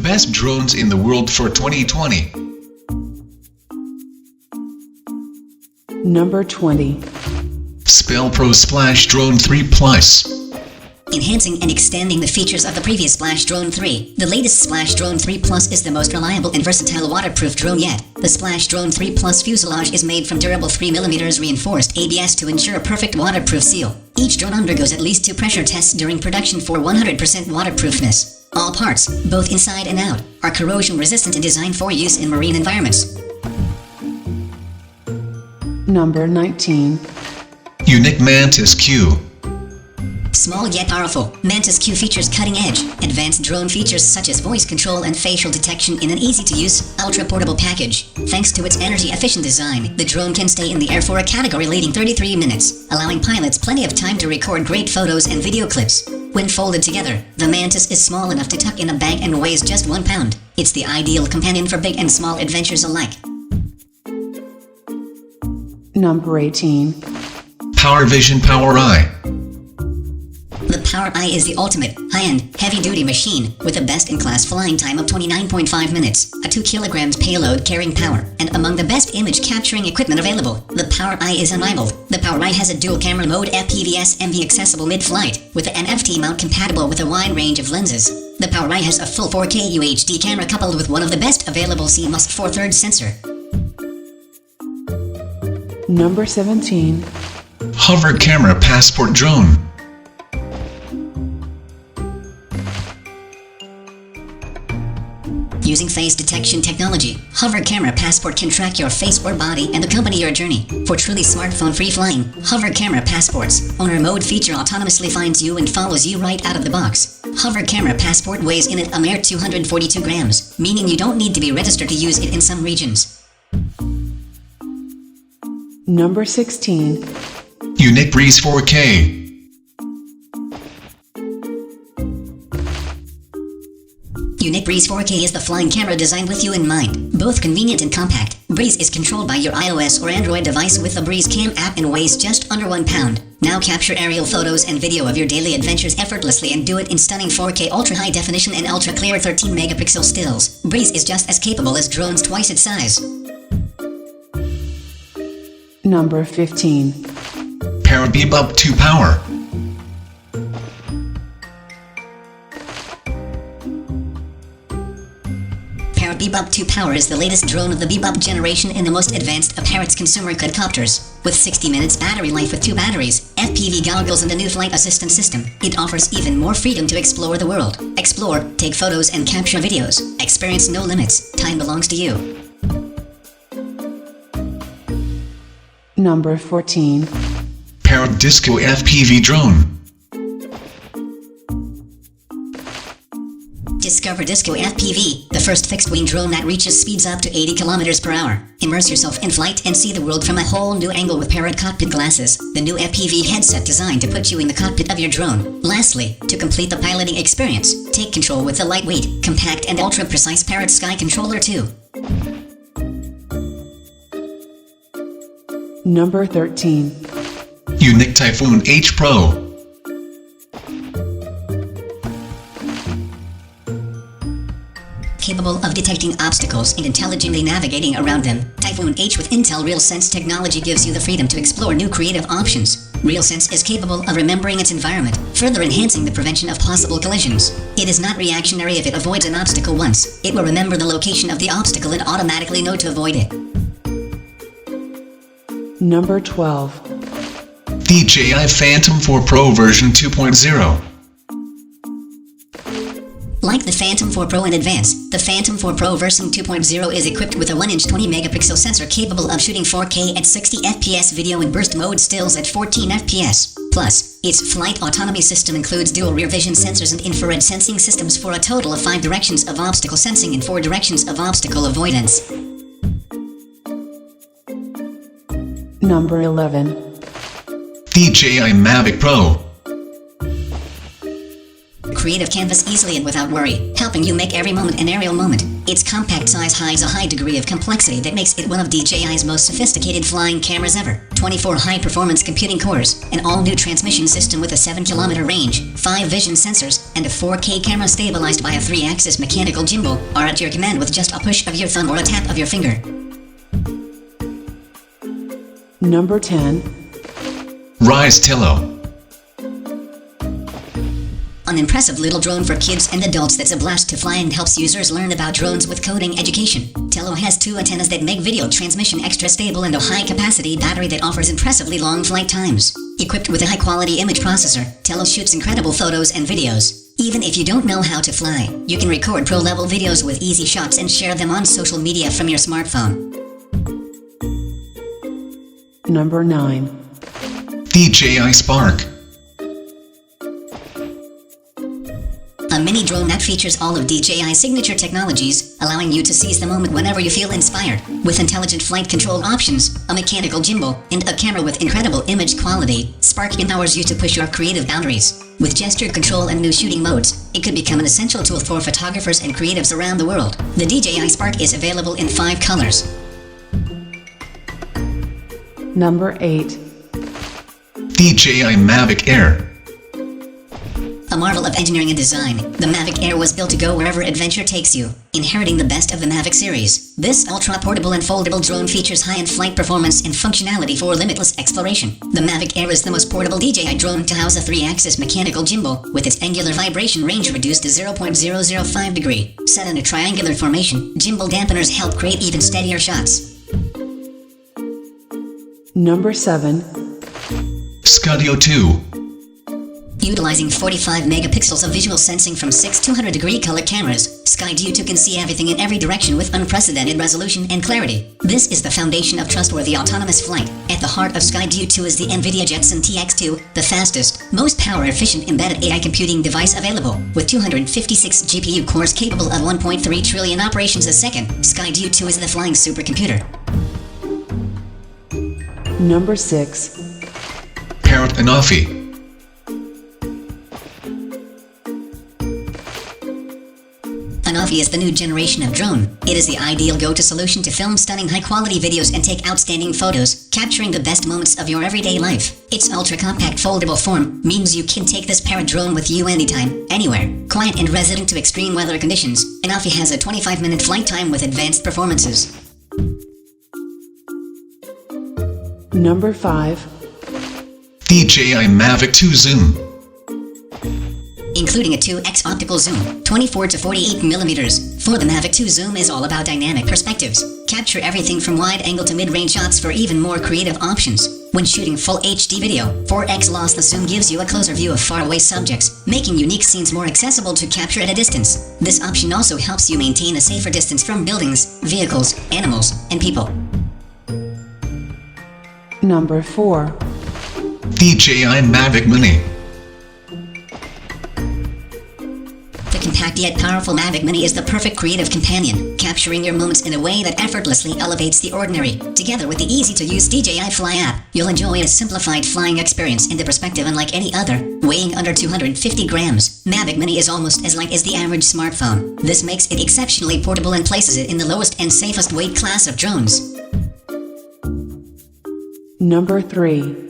best drones in the world for 2020. Number 20. SPELLPRO Splash Drone 3 Plus. Enhancing and extending the features of the previous Splash Drone 3, the latest Splash Drone 3 Plus is the most reliable and versatile waterproof drone yet. The Splash Drone 3 Plus fuselage is made from durable 3mm reinforced ABS to ensure a perfect waterproof seal. Each drone undergoes at least 2 pressure tests during production for 100% waterproofness. All parts, both inside and out, are corrosion resistant and designed for use in marine environments. Number 19. YUNEEC Mantis Q. Small yet powerful, Mantis Q features cutting-edge, advanced drone features such as voice control and facial detection in an easy-to-use, ultra-portable package. Thanks to its energy-efficient design, the drone can stay in the air for a category-leading 33 minutes, allowing pilots plenty of time to record great photos and video clips. When folded together, the Mantis is small enough to tuck in a bag and weighs just 1 pound. It's the ideal companion for big and small adventures alike. Number 18. POWERVISION POWEREYE. The POWEREYE is the ultimate, high-end, heavy-duty machine with a best-in-class flying time of 29.5 minutes, a 2 kilograms payload carrying power, and among the best image-capturing equipment available. The POWEREYE is unrivaled. The POWEREYE has a dual-camera mode FPVS-MV accessible mid-flight, with an NFT mount compatible with a wide range of lenses. The POWEREYE has a full 4K UHD camera coupled with one of the best available CMOS 4/3 sensor. Number 17. Hover Camera Passport Drone. Using face detection technology, Hover Camera Passport can track your face or body and accompany your journey. For truly smartphone-free flying, Hover Camera Passport's Owner Mode feature autonomously finds you and follows you right out of the box. Hover Camera Passport weighs in at a mere 242 grams, meaning you don't need to be registered to use it in some regions. Number 16. YUNEEC Breeze 4K. YUNEEC Breeze 4K is the flying camera designed with you in mind. Both convenient and compact, Breeze is controlled by your iOS or Android device with the Breeze Cam app and weighs just under 1 pound. Now capture aerial photos and video of your daily adventures effortlessly and do it in stunning 4K ultra-high definition and ultra-clear 13-megapixel stills. Breeze is just as capable as drones twice its size. Number 15. POWERBEEBUP 2 Power. POWERBEEBUP 2 Power is the latest drone of the Beebup generation and the most advanced of Parrot's consumer quadcopters. With 60 minutes battery life with 2 batteries, FPV goggles and a new flight assistant system, it offers even more freedom to explore the world. Explore, take photos and capture videos. Experience no limits. Time belongs to you. Number 14. POWERDISCO FPV Drone. Discover Disco FPV, the first fixed-wing drone that reaches speeds up to 80 kilometers per hour. Immerse yourself in flight and see the world from a whole new angle with Parrot cockpit glasses, the new FPV headset designed to put you in the cockpit of your drone. Lastly, to complete the piloting experience, take control with the lightweight, compact, and ultra-precise Parrot Sky Controller 2. Number 13. YUNEEC TYPHOON H Pro. Capable of detecting obstacles and intelligently navigating around them, Typhoon H with Intel RealSense technology gives you the freedom to explore new creative options. RealSense is capable of remembering its environment, further enhancing the prevention of possible collisions. It is not reactionary if it avoids an obstacle once. It will remember the location of the obstacle and automatically know to avoid it. Number 12. DJI Phantom 4 Pro version 2.0. Like the Phantom 4 Pro in advance, the Phantom 4 Pro version 2.0 is equipped with a 1-inch 20-megapixel sensor capable of shooting 4K at 60 FPS video in burst mode stills at 14 FPS. Plus, its flight autonomy system includes dual rear vision sensors and infrared sensing systems for a total of 5 directions of obstacle sensing and 4 directions of obstacle avoidance. Number 11. DJI Mavic Pro. creative canvas easily and without worry, helping you make every moment an aerial moment. Its compact size hides a high degree of complexity that makes it one of DJI's most sophisticated flying cameras ever. 24 high-performance computing cores, an all-new transmission system with a 7-kilometer range, 5 vision sensors, and a 4K camera stabilized by a 3-axis mechanical gimbal are at your command with just a push of your thumb or a tap of your finger. Number 10. Rise Tello. An impressive little drone for kids and adults that's a blast to fly and helps users learn about drones with coding education. Tello has 2 antennas that make video transmission extra stable and a high-capacity battery that offers impressively long flight times. Equipped with a high-quality image processor, Tello shoots incredible photos and videos. Even if you don't know how to fly, you can record pro-level videos with easy shots and share them on social media from your smartphone. Number 9. DJI Spark. A mini drone that features all of DJI's signature technologies, allowing you to seize the moment whenever you feel inspired. With intelligent flight control options, a mechanical gimbal, and a camera with incredible image quality, Spark empowers you to push your creative boundaries. With gesture control and new shooting modes, it could become an essential tool for photographers and creatives around the world. The DJI Spark is available in 5 colors. Number 8. DJI Mavic Air. A marvel of engineering and design, the Mavic Air was built to go wherever adventure takes you, inheriting the best of the Mavic series. This ultra-portable and foldable drone features high-end flight performance and functionality for limitless exploration. The Mavic Air is the most portable DJI drone to house a 3-axis mechanical gimbal, with its angular vibration range reduced to 0.005 degree. Set in a triangular formation, gimbal dampeners help create even steadier shots. Number 7. Scudio 2. Utilizing 45 megapixels of visual sensing from 6 200-degree color cameras, Skydio 2 can see everything in every direction with unprecedented resolution and clarity. This is the foundation of trustworthy autonomous flight. At the heart of Skydio 2 is the NVIDIA Jetson TX2, the fastest, most power-efficient embedded AI computing device available. With 256 GPU cores capable of 1.3 trillion operations a second, Skydio 2 is the flying supercomputer. Number 6. Parrot Anafi. Anafi is the new generation of drone. It is the ideal go-to solution to film stunning high-quality videos and take outstanding photos, capturing the best moments of your everyday life. Its ultra-compact foldable form means you can take this parrot drone with you anytime, anywhere. Quiet and resilient to extreme weather conditions, Anafi has a 25-minute flight time with advanced performances. Number 5. DJI Mavic 2 Zoom. Including a 2x optical zoom, 24 to 48 millimeters. For the Mavic 2 Zoom is all about dynamic perspectives. Capture everything from wide-angle to mid-range shots for even more creative options. When shooting full HD video, 4x lossless zoom gives you a closer view of faraway subjects, making unique scenes more accessible to capture at a distance. This option also helps you maintain a safer distance from buildings, vehicles, animals, and people. Number 4. DJI Mavic Mini. The compact yet powerful Mavic Mini is the perfect creative companion, capturing your moments in a way that effortlessly elevates the ordinary. Together with the easy-to-use DJI Fly app, you'll enjoy a simplified flying experience in the perspective unlike any other. Weighing under 250 grams, Mavic Mini is almost as light as the average smartphone. This makes it exceptionally portable and places it in the lowest and safest weight class of drones. Number 3.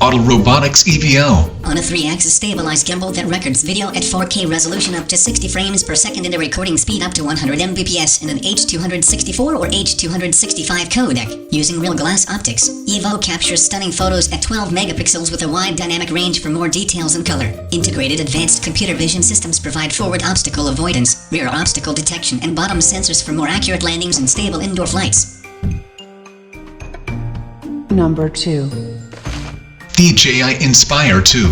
AUTEL Robotics EVL. On a 3-axis stabilized gimbal that records video at 4K resolution up to 60 frames per second and a recording speed up to 100 Mbps in an H.264 or H.265 codec. Using real glass optics, EVO captures stunning photos at 12 megapixels with a wide dynamic range for more details and color. Integrated advanced computer vision systems provide forward obstacle avoidance, rear obstacle detection, and bottom sensors for more accurate landings and stable indoor flights. Number 2. DJI Inspire 2.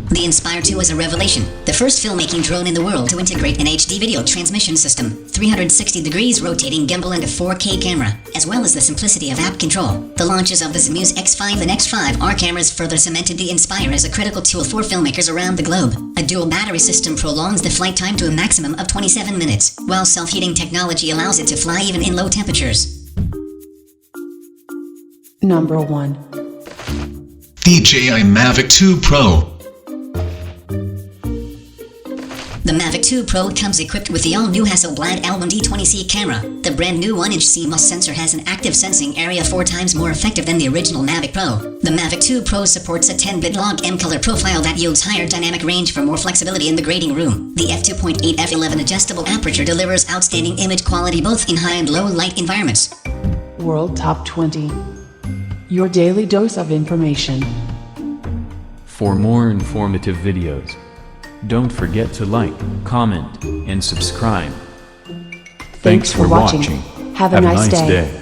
The Inspire 2 is a revelation, the first filmmaking drone in the world to integrate an HD video transmission system, 360 degrees rotating gimbal and a 4K camera, as well as the simplicity of app control. The launches of the Zamuse X5 and X5R cameras further cemented the Inspire as a critical tool for filmmakers around the globe. A dual battery system prolongs the flight time to a maximum of 27 minutes, while self-heating technology allows it to fly even in low temperatures. Number 1. DJI Mavic 2 Pro. The Mavic 2 Pro comes equipped with the all-new Hasselblad Album D20C camera. The brand new 1-inch CMOS sensor has an active sensing area 4 times more effective than the original Mavic Pro. The Mavic 2 Pro supports a 10-bit log M color profile that yields higher dynamic range for more flexibility in the grading room. The f2.8 f11 adjustable aperture delivers outstanding image quality both in high and low light environments. World Top 20. Your daily dose of information. For more informative videos, don't forget to like, comment, and subscribe. Thanks for watching. Have a nice day.